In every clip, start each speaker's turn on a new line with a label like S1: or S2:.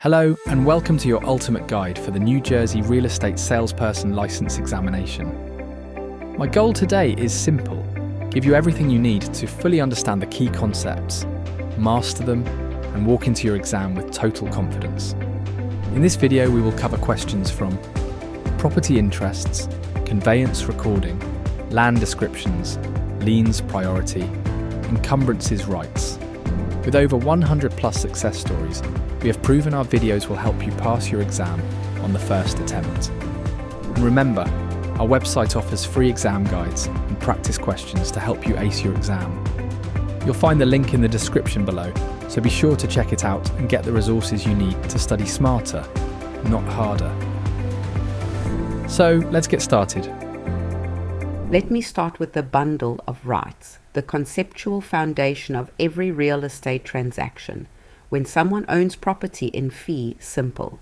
S1: Hello and welcome to your ultimate guide for the New Jersey Real Estate Salesperson License Examination. My goal today is simple: give you everything you need to fully understand the key concepts, master them, and walk into your exam with total confidence. In this video we will cover questions from property interests, conveyance recording, land descriptions, liens priority, encumbrances rights. With over 100 plus success stories, we have proven our videos will help you pass your exam on the first attempt. And remember, our website offers free exam guides and practice questions to help you ace your exam. You'll find the link in the description below, so be sure to check it out and get the resources you need to study smarter, not harder. So let's get started.
S2: Let me start with the bundle of rights, the conceptual foundation of every real estate transaction. When someone owns property in fee simple,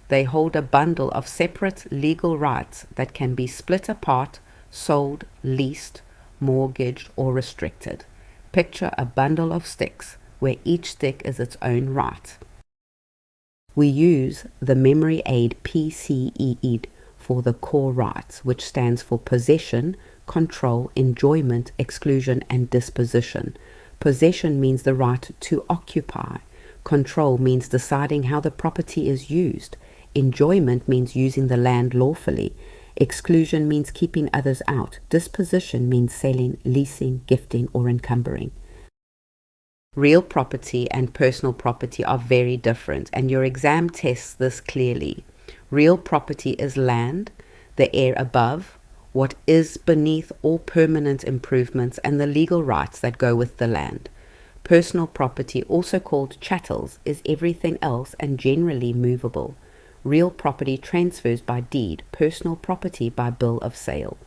S2: they hold a bundle of separate legal rights that can be split apart, sold, leased, mortgaged, or restricted. Picture a bundle of sticks where each stick is its own right. We use the memory aid PCEED for the core rights, which stands for possession, control, enjoyment, exclusion, and disposition. Possession means the right to occupy. Control means deciding how the property is used. Enjoyment means using the land lawfully. Exclusion means keeping others out. Disposition means selling, leasing, gifting, or encumbering. Real property and personal property are very different, and your exam tests this clearly. Real property is land, the air above, what is beneath, all permanent improvements, and the legal rights that go with the land. Personal property, also called chattels, is everything else and generally movable. Real property transfers by deed, personal property by bill of sale.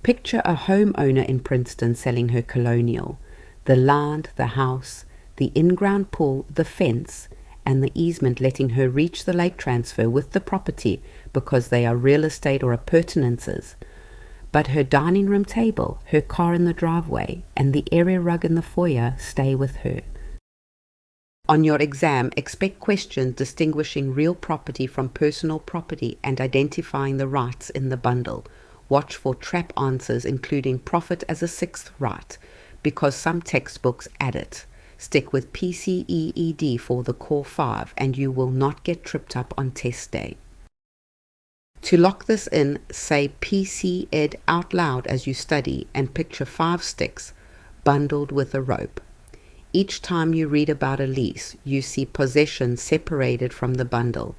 S2: Picture a homeowner in Princeton selling her colonial. The land, the house, the in-ground pool, the fence, and the easement letting her reach the lake transfer with the property because they are real estate or appurtenances. But her dining room table, her car in the driveway, and the area rug in the foyer stay with her. On your exam, expect questions distinguishing real property from personal property and identifying the rights in the bundle. Watch for trap answers including profit as a sixth right, because some textbooks add it. Stick with PCEED for the core 5 and you will not get tripped up on test day. To lock this in, say PCEED out loud as you study and picture 5 sticks bundled with a rope. Each time you read about a lease, you see possession separated from the bundle.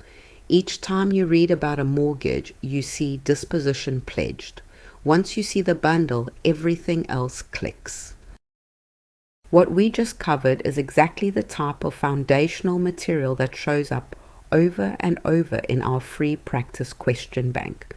S2: Each time you read about a mortgage, you see disposition pledged. Once you see the bundle, everything else clicks. What we just covered is exactly the type of foundational material that shows up over and over in our free practice question bank.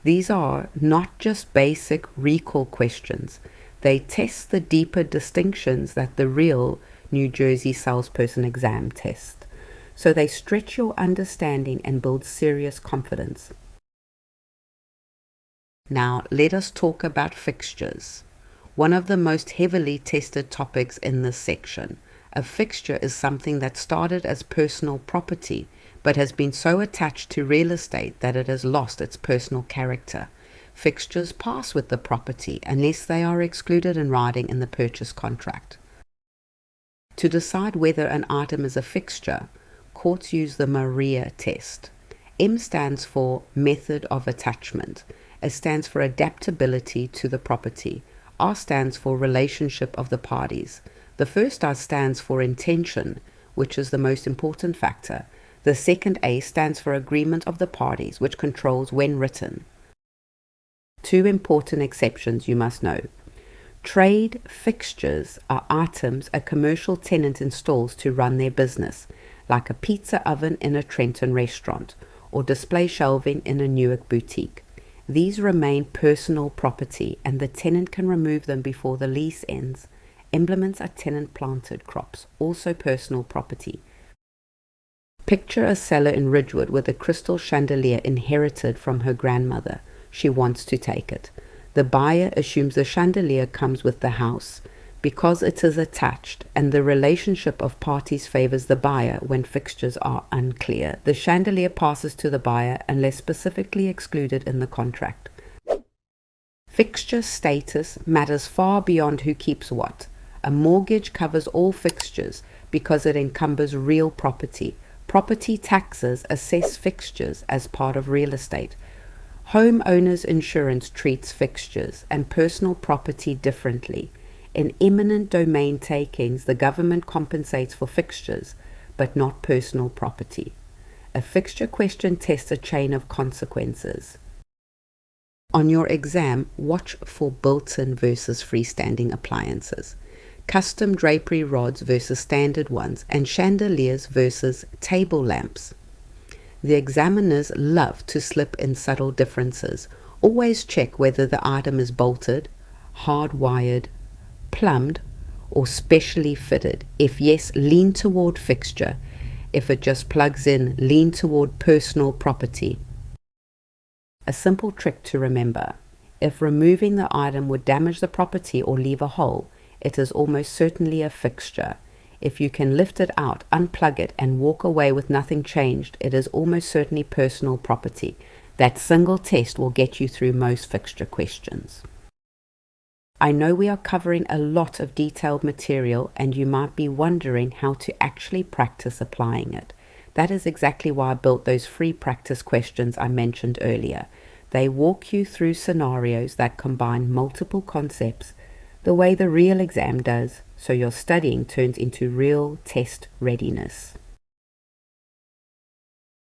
S2: These are not just basic recall questions. They test the deeper distinctions that the real New Jersey Salesperson exam tests. So they stretch your understanding and build serious confidence. Now let us talk about fixtures. One of the most heavily tested topics in this section. A fixture is something that started as personal property but has been so attached to real estate that it has lost its personal character. Fixtures pass with the property unless they are excluded in writing in the purchase contract. To decide whether an item is a fixture, courts use the Maria test. M stands for method of attachment. S stands for adaptability to the property. R stands for relationship of the parties. The first R stands for intention, which is the most important factor. The second A stands for agreement of the parties, which controls when written. 2 important exceptions you must know. Trade fixtures are items a commercial tenant installs to run their business, like a pizza oven in a Trenton restaurant or display shelving in a Newark boutique. These remain personal property and the tenant can remove them before the lease ends. Emblements are tenant-planted crops, also personal property. Picture a seller in Ridgewood with a crystal chandelier inherited from her grandmother. She wants to take it. The buyer assumes the chandelier comes with the house. because it is attached and the relationship of parties favors the buyer when fixtures are unclear. The chandelier passes to the buyer unless specifically excluded in the contract. Fixture status matters far beyond who keeps what. A mortgage covers all fixtures because it encumbers real property. Property taxes assess fixtures as part of real estate. Homeowners insurance treats fixtures and personal property differently. In eminent domain takings, the government compensates for fixtures, but not personal property. A fixture question tests a chain of consequences. On your exam, watch for built-in versus freestanding appliances, custom drapery rods versus standard ones, and chandeliers versus table lamps. The examiners love to slip in subtle differences. Always check whether the item is bolted, hardwired, plumbed, or specially fitted. If yes, lean toward fixture. If it just plugs in, lean toward personal property. A simple trick to remember: if removing the item would damage the property or leave a hole, it is almost certainly a fixture. If you can lift it out, unplug it, and walk away with nothing changed, it is almost certainly personal property. That single test will get you through most fixture questions. I know we are covering a lot of detailed material, and you might be wondering how to actually practice applying it. That is exactly why I built those free practice questions I mentioned earlier. They walk you through scenarios that combine multiple concepts the way the real exam does, so your studying turns into real test readiness.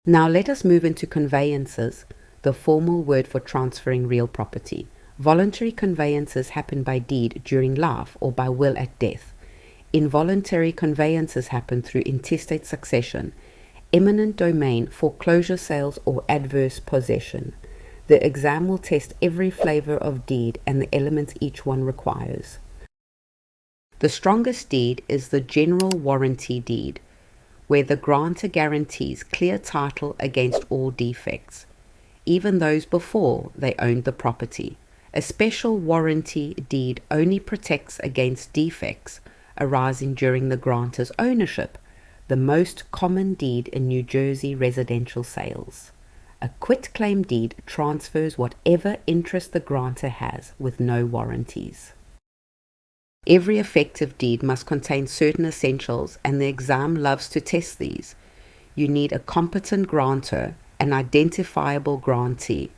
S2: Now let us move into conveyances, the formal word for transferring real property. Voluntary conveyances happen by deed during life or by will at death. Involuntary conveyances happen through intestate succession, eminent domain, foreclosure sales, or adverse possession. The exam will test every flavor of deed and the elements each one requires. The strongest deed is the general warranty deed, where the grantor guarantees clear title against all defects, even those before they owned the property. A special warranty deed only protects against defects arising during the grantor's ownership, the most common deed in New Jersey residential sales. A quitclaim deed transfers whatever interest the grantor has with no warranties. Every effective deed must contain certain essentials, and the exam loves to test these. You need a competent grantor, an identifiable grantee,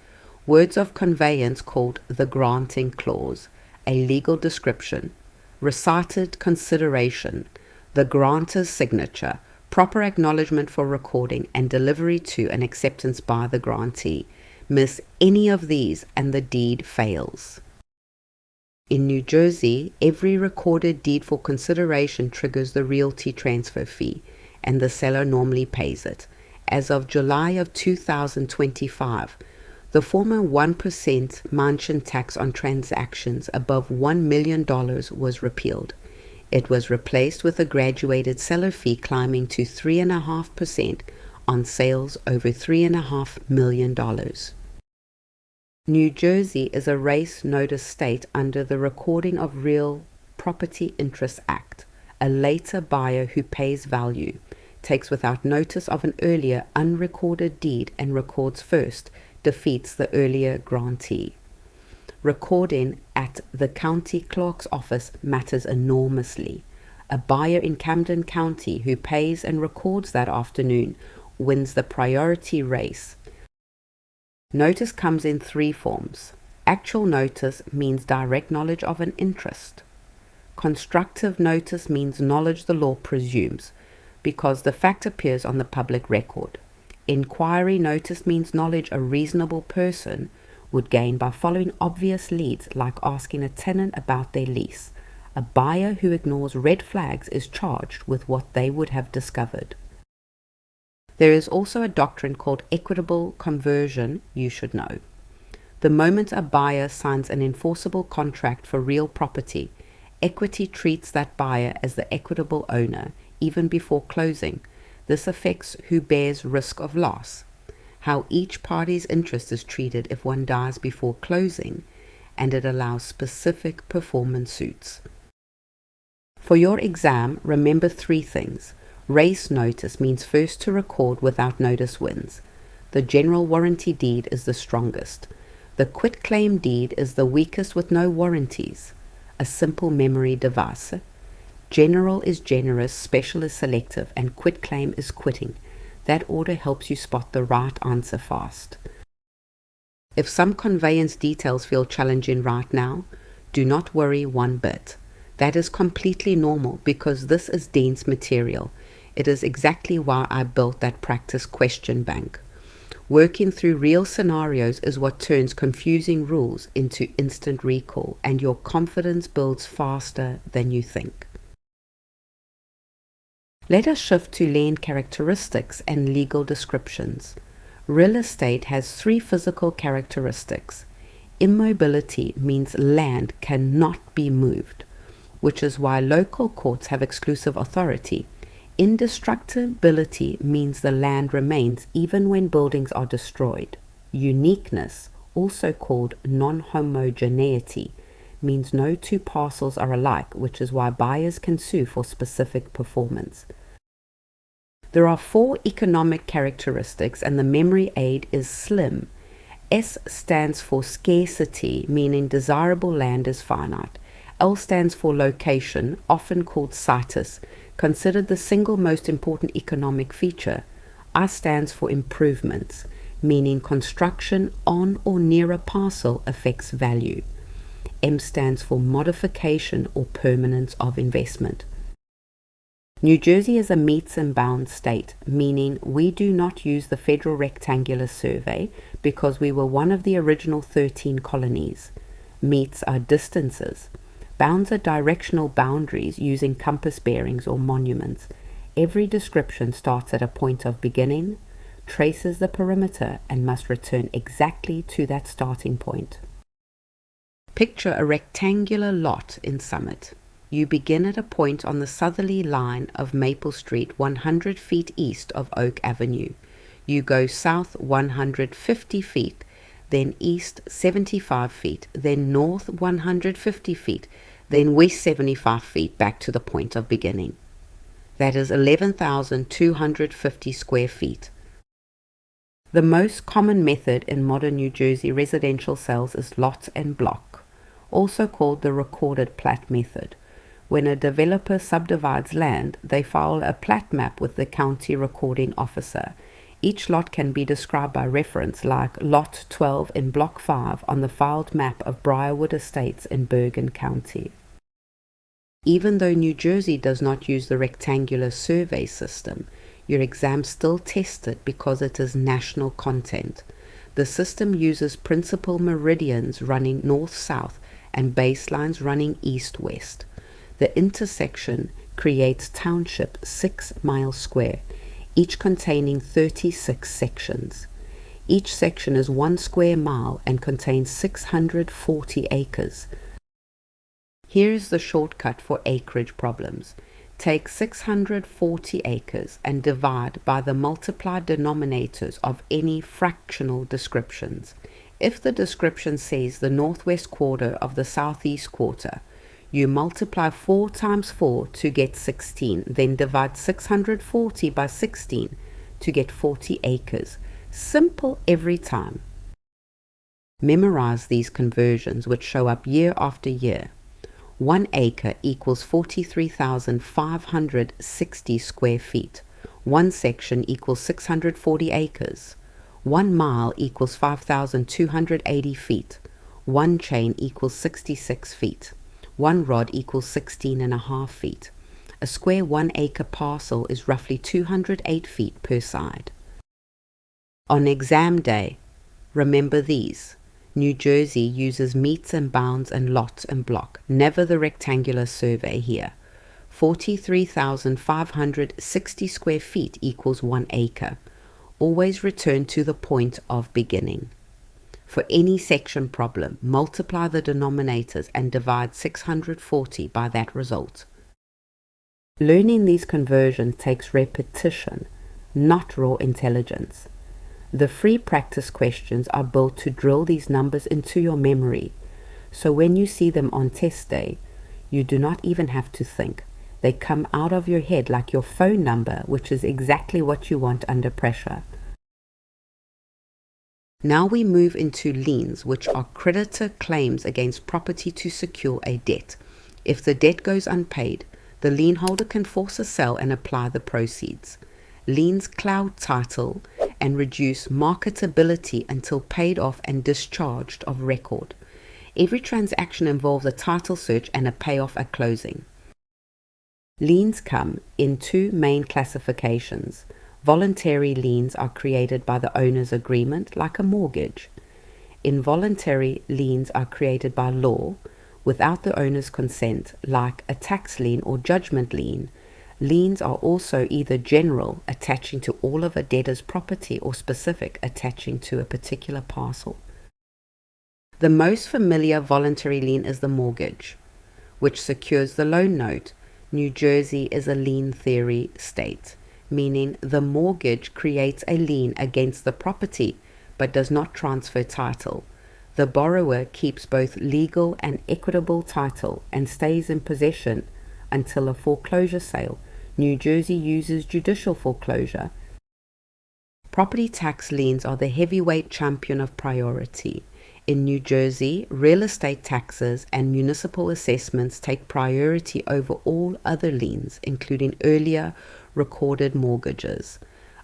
S2: words of conveyance called the granting clause, a legal description, recited consideration, the grantor's signature, proper acknowledgement for recording, and delivery to and acceptance by the grantee. Miss any of these and the deed fails. In New Jersey, every recorded deed for consideration triggers the realty transfer fee, and the seller normally pays it. As of July of 2025, the former 1% mansion tax on transactions above $1 million was repealed. It was replaced with a graduated seller fee climbing to 3.5% on sales over $3.5 million. New Jersey is a race notice state under the Recording of Real Property Interests Act. A later buyer who pays value, takes without notice of an earlier unrecorded deed and records first, defeats the earlier grantee. Recording at the county clerk's office matters enormously. A buyer in Camden County who pays and records that afternoon wins the priority race. Notice comes in three forms. Actual notice means direct knowledge of an interest. Constructive notice means knowledge the law presumes, because the fact appears on the public record. Inquiry notice means knowledge a reasonable person would gain by following obvious leads, like asking a tenant about their lease. A buyer who ignores red flags is charged with what they would have discovered. There is also a doctrine called equitable conversion you should know. The moment a buyer signs an enforceable contract for real property, equity treats that buyer as the equitable owner, even before closing. This affects who bears risk of loss, how each party's interest is treated if one dies before closing, and it allows specific performance suits. For your exam, remember 3 things. Race notice means first to record without notice wins. The general warranty deed is the strongest. The quitclaim deed is the weakest with no warranties. A simple memory device. General is generous, special is selective, and quitclaim is quitting. That order helps you spot the right answer fast. If some conveyance details feel challenging right now, do not worry one bit. That is completely normal because this is dense material. It is exactly why I built that practice question bank. Working through real scenarios is what turns confusing rules into instant recall, and your confidence builds faster than you think. Let us shift to land characteristics and legal descriptions. Real estate has 3 physical characteristics. Immobility means land cannot be moved, which is why local courts have exclusive authority. Indestructibility means the land remains even when buildings are destroyed. Uniqueness, also called non-homogeneity, means no 2 parcels are alike, which is why buyers can sue for specific performance. There are 4 economic characteristics, and the memory aid is SLIM. S stands for scarcity, meaning desirable land is finite. L stands for location, often called situs, considered the single most important economic feature. I stands for improvements, meaning construction on or near a parcel affects value. M stands for modification or permanence of investment. New Jersey is a meets and bounds state, meaning we do not use the Federal Rectangular Survey because we were one of the original 13 colonies. Meets are distances. Bounds are directional boundaries using compass bearings or monuments. Every description starts at a point of beginning, traces the perimeter, and must return exactly to that starting point. Picture a rectangular lot in Summit. You begin at a point on the southerly line of Maple Street 100 feet east of Oak Avenue. You go south 150 feet, then east 75 feet, then north 150 feet, then west 75 feet back to the point of beginning. That is 11,250 square feet. The most common method in modern New Jersey residential sales is lot and block, also called the recorded plat method. When a developer subdivides land, they file a plat map with the county recording officer. Each lot can be described by reference, like Lot 12 in Block 5 on the filed map of Briarwood Estates in Bergen County. Even though New Jersey does not use the rectangular survey system, your exam still tests it because it is national content. The system uses principal meridians running north-south and baselines running east-west. The intersection creates township 6 miles square, each containing 36 sections. Each section is 1 square mile and contains 640 acres. Here's the shortcut for acreage problems. Take 640 acres and divide by the multiplied denominators of any fractional descriptions. If the description says the northwest quarter of the southeast quarter, you multiply 4 times 4 to get 16, then divide 640 by 16 to get 40 acres. Simple every time. Memorize these conversions, which show up year after year. 1 acre equals 43,560 square feet. 1 section equals 640 acres. 1 mile equals 5,280 feet. 1 chain equals 66 feet. 1 rod equals 16.5 feet. A square 1 acre parcel is roughly 208 feet per side. On exam day, remember these. New Jersey uses meets and bounds and lot and block, never the rectangular survey here. 43,560 square feet equals 1 acre. Always return to the point of beginning. For any section problem, multiply the denominators and divide 640 by that result. Learning these conversions takes repetition, not raw intelligence. The free practice questions are built to drill these numbers into your memory, so when you see them on test day, you do not even have to think. They come out of your head like your phone number, which is exactly what you want under pressure. Now we move into liens, which are creditor claims against property to secure a debt. If the debt goes unpaid, the lien holder can force a sale and apply the proceeds. Liens cloud title and reduce marketability until paid off and discharged of record. Every transaction involves a title search and a payoff at closing. Liens come in two main classifications. Voluntary liens are created by the owner's agreement, like a mortgage. Involuntary liens are created by law, without the owner's consent, like a tax lien or judgment lien. Liens are also either general, attaching to all of a debtor's property, or specific, attaching to a particular parcel. The most familiar voluntary lien is the mortgage, which secures the loan note. New Jersey is a lien theory state, meaning the mortgage creates a lien against the property but does not transfer title. The borrower keeps both legal and equitable title and stays in possession until a foreclosure sale. New Jersey uses judicial foreclosure. Property tax liens are the heavyweight champion of priority. In New Jersey, real estate taxes and municipal assessments take priority over all other liens, including earlier recorded mortgages.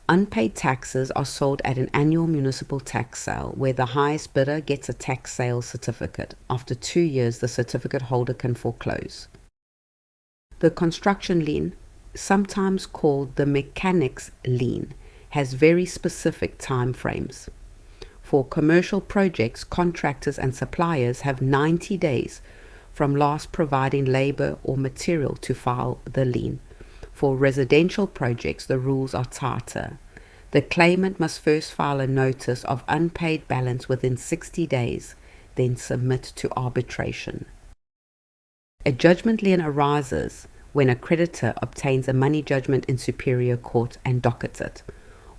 S2: Unpaid taxes are sold at an annual municipal tax sale, where the highest bidder gets a tax sale certificate. After 2 years, the certificate holder can foreclose. The construction lien, sometimes called the mechanics lien, has very specific time frames. For commercial projects, contractors and suppliers have 90 days from last providing labor or material to file the lien. For residential projects, the rules are tighter. The claimant must first file a notice of unpaid balance within 60 days, then submit to arbitration. A judgment lien arises when a creditor obtains a money judgment in superior court and dockets it.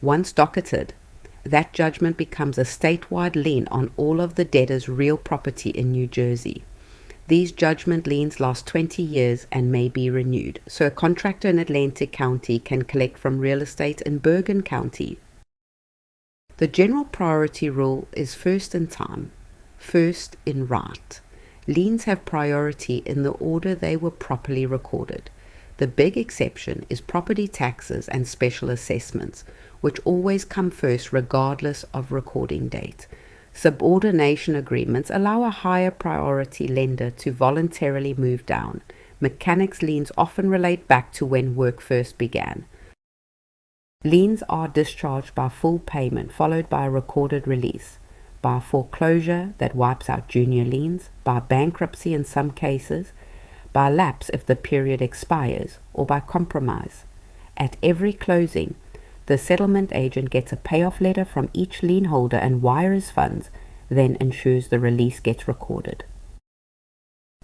S2: Once docketed, that judgment becomes a statewide lien on all of the debtor's real property in New Jersey. These judgment liens last 20 years and may be renewed, so a contractor in Atlantic County can collect from real estate in Bergen County. The general priority rule is first in time, first in right. Liens have priority in the order they were properly recorded. The big exception is property taxes and special assessments, which always come first regardless of recording date. Subordination agreements allow a higher priority lender to voluntarily move down. Mechanics liens often relate back to when work first began. Liens are discharged by full payment, followed by a recorded release, by foreclosure that wipes out junior liens, by bankruptcy in some cases, by lapse if the period expires, or by compromise. At every closing, the settlement agent gets a payoff letter from each lien holder and wires funds, then ensures the release gets recorded.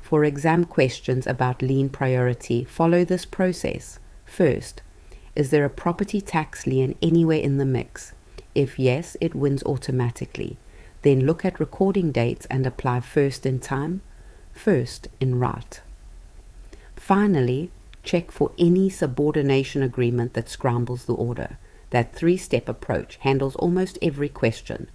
S2: For exam questions about lien priority, follow this process. First, is there a property tax lien anywhere in the mix? If yes, it wins automatically. Then look at recording dates and apply first in time, first in right. Finally, check for any subordination agreement that scrambles the order. That 3-step approach handles almost every question.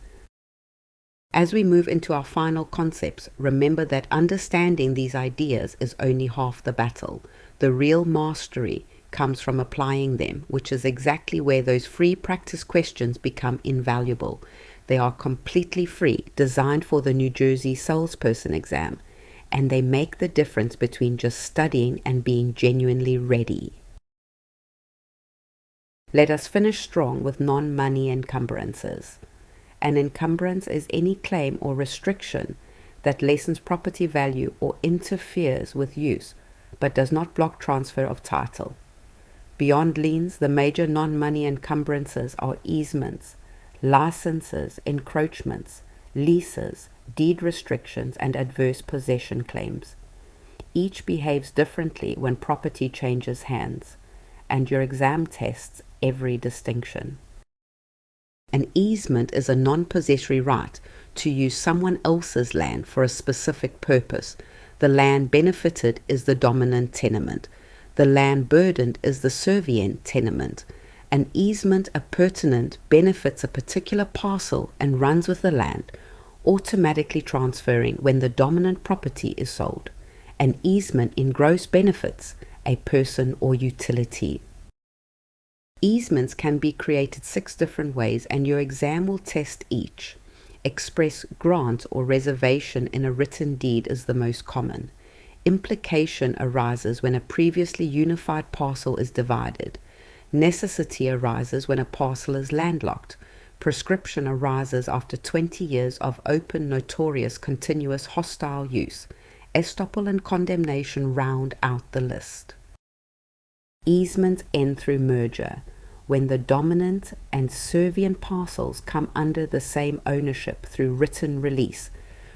S2: As we move into our final concepts, remember that understanding these ideas is only half the battle. The real mastery comes from applying them, which is exactly where those free practice questions become invaluable. They are completely free, designed for the New Jersey Salesperson exam, and they make the difference between just studying and being genuinely ready. Let us finish strong with non-money encumbrances. An encumbrance is any claim or restriction that lessens property value or interferes with use, but does not block transfer of title. Beyond liens, the major non-money encumbrances are easements, licenses, encroachments, leases, deed restrictions, and adverse possession claims. Each behaves differently when property changes hands, and your exam tests every distinction. An easement is a non-possessory right to use someone else's land for a specific purpose. The land benefited is the dominant tenement. The land burdened is the servient tenement. An easement appurtenant benefits a particular parcel and runs with the land, automatically transferring when the dominant property is sold. An easement in gross benefits a person or utility. Easements can be created 6 different ways, and your exam will test each. Express grant or reservation in a written deed is the most common. Implication arises when a previously unified parcel is divided. Necessity arises when a parcel is landlocked. Prescription arises after 20 years of open, notorious, continuous, hostile use. Estoppel and condemnation round out the list. Easements end through merger, when the dominant and servient parcels come under the same ownership through written release,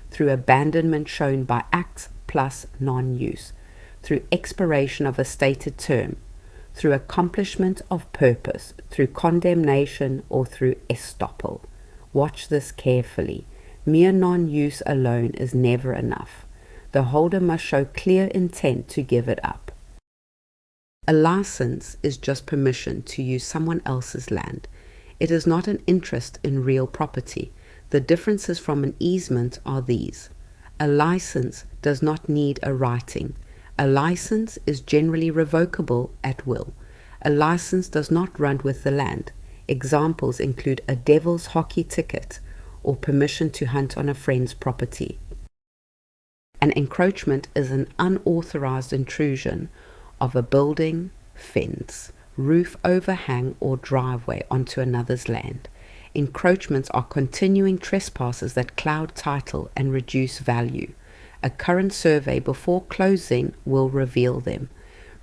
S2: through abandonment shown by acts plus non-use, through expiration of a stated term, through accomplishment of purpose, through condemnation, or through estoppel. Watch this carefully. Mere non-use alone is never enough. The holder must show clear intent to give it up. A license is just permission to use someone else's land. It is not an interest in real property. The differences from an easement are these. A license does not need a writing. A license is generally revocable at will. A license does not run with the land. Examples include a devil's hockey ticket or permission to hunt on a friend's property. An encroachment is an unauthorized intrusion of a building, fence, roof overhang, or driveway onto another's land. Encroachments are continuing trespasses that cloud title and reduce value. A current survey before closing will reveal them.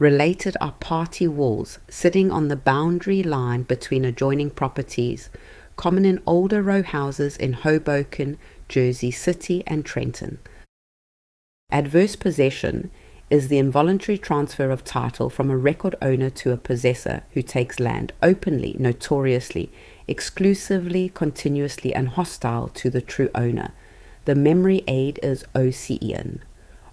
S2: Related are party walls sitting on the boundary line between adjoining properties, common in older row houses in Hoboken, Jersey City, and Trenton. Adverse possession is the involuntary transfer of title from a record owner to a possessor who takes land openly, notoriously, exclusively, continuously, and hostile to the true owner. The memory aid is OCEN.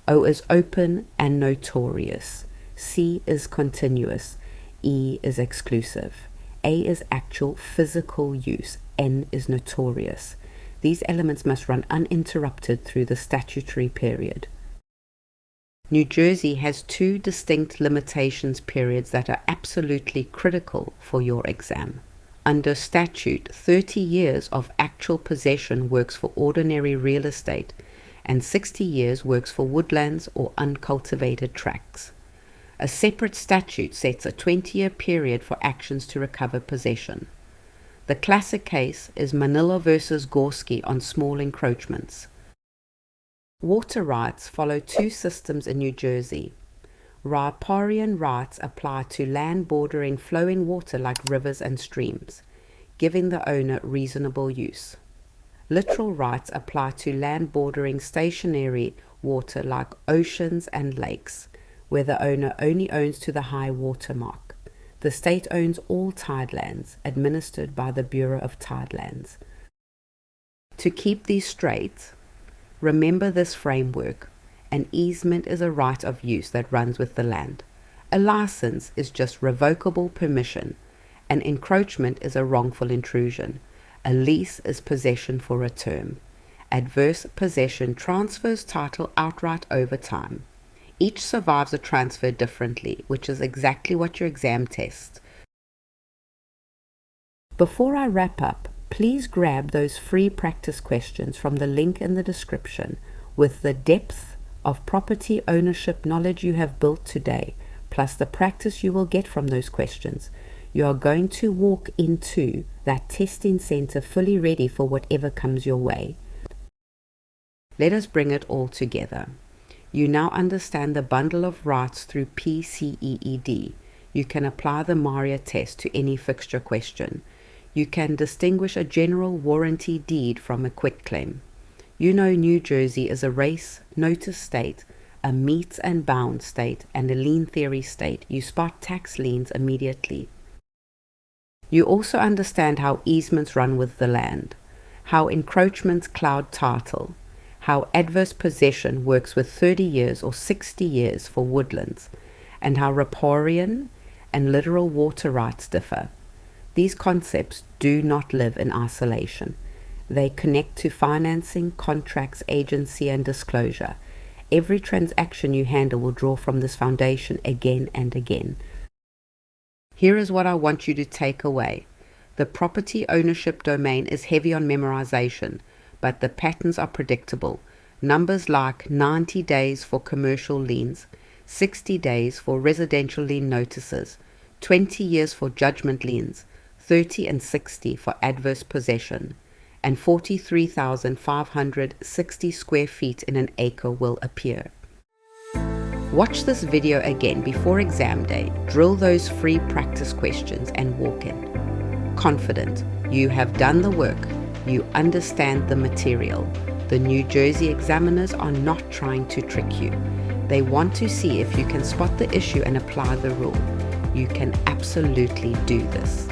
S2: O is open and notorious. C is continuous. E is exclusive. A is actual physical use. N is notorious. These elements must run uninterrupted through the statutory period. New Jersey has 2 distinct limitations periods that are absolutely critical for your exam. Under statute, 30 years of actual possession works for ordinary real estate, and 60 years works for woodlands or uncultivated tracts. A separate statute sets a 20-year period for actions to recover possession. The classic case is Manila versus Gorski on small encroachments. Water rights follow 2 systems in New Jersey. Riparian rights apply to land bordering flowing water like rivers and streams, giving the owner reasonable use. Littoral rights apply to land bordering stationary water like oceans and lakes, where the owner only owns to the high water mark. The state owns all tidelands, administered by the Bureau of Tidelands. To keep these straight, remember this framework. An easement is a right of use that runs with the land. A license is just revocable permission. An encroachment is a wrongful intrusion. A lease is possession for a term. Adverse possession transfers title outright over time. Each survives a transfer differently, which is exactly what your exam tests. Before I wrap up, please grab those free practice questions from the link in the description with the depth of property ownership knowledge you have built today, plus the practice you will get from those questions. You are going to walk into that testing center fully ready for whatever comes your way. Let us bring it all together. You now understand the bundle of rights through PCEED. You can apply the Maria test to any fixture question. You can distinguish a general warranty deed from a quitclaim. You know New Jersey is a race notice state, a meets and bounds state, and a lien theory state. You spot tax liens immediately. You also understand how easements run with the land, how encroachments cloud title, how adverse possession works with 30 years or 60 years for woodlands, and how riparian and literal water rights differ. These concepts do not live in isolation. They connect to financing, contracts, agency, and disclosure. Every transaction you handle will draw from this foundation again and again. Here is what I want you to take away. The property ownership domain is heavy on memorization, but the patterns are predictable. Numbers like 90 days for commercial liens, 60 days for residential lien notices, 20 years for judgment liens, 30 and 60 for adverse possession, and 43,560 square feet in an acre will appear. Watch this video again before exam day, drill those free practice questions and walk in. Confident, you have done the work, you understand the material. The New Jersey examiners are not trying to trick you. They want to see if you can spot the issue and apply the rule. You can absolutely do this.